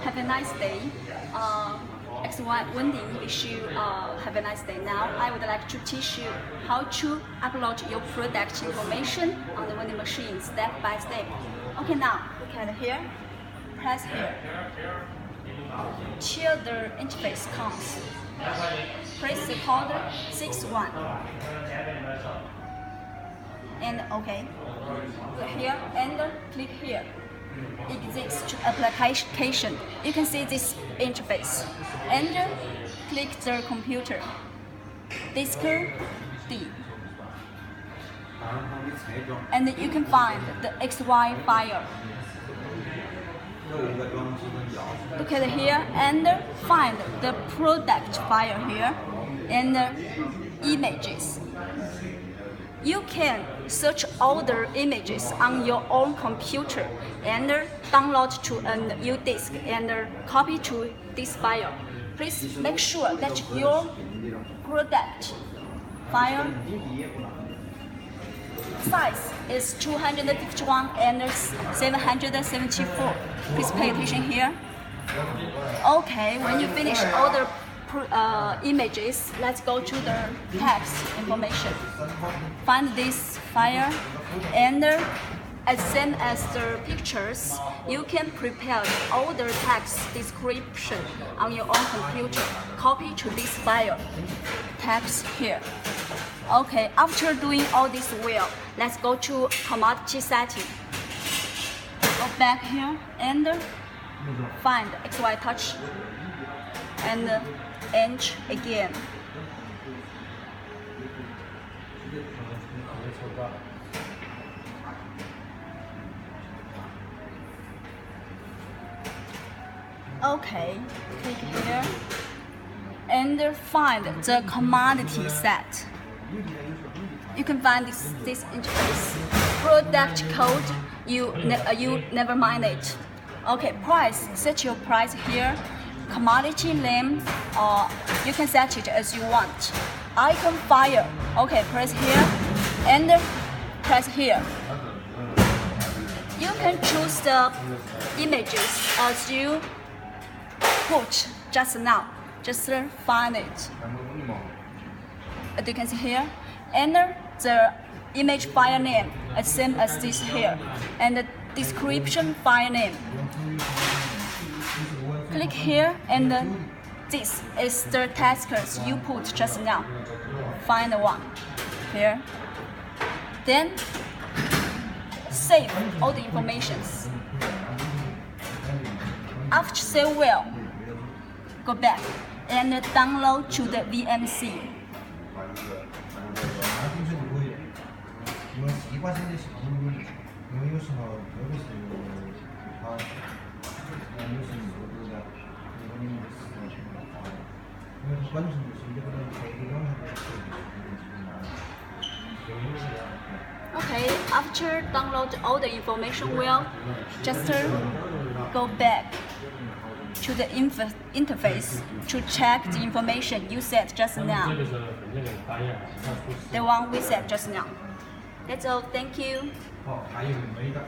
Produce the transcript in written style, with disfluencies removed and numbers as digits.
Have a nice day. XY vending wish you have a nice day. Now I would like to teach you how to upload your product information on the vending machine step by step. Okay, now look at here. Press here. Till the interface comes. Press the code 61. And OK. Go here and click here. Exit to application. You can see this interface. And click the computer. Disk D. And you can find the XY file. Look at here and find the product file here and images. You can search all the images on your own computer and download to a new disk and copy to this file. Please make sure that your product file size is 251 and 774. Please pay attention here. Okay, when you finish all the images, let's go to the text information. Find this file and as same as the pictures, you can prepare all the text description on your own computer. Copy to this file. Text here. Okay, after doing all this well, let's go to commodity setting. Go back here and find XY touch and enter again. Okay, click here and find the commodity set. You can find this interface. Product code, you never mind it. Okay, price, set your price here. Commodity name, you can set it as you want. Icon file, okay, press here and press here. You can choose the images as you put just now. Just find it. As you can see here, enter the image file name as same as this here, and the description file name. Click here and this is the taskers you put just now. Find one here. Then save all the informations. After save well, go back and download to the VMC. Okay, after download all the information well, just go back to the interface to check the information you set just now. The one we set just now. That's all. Thank you.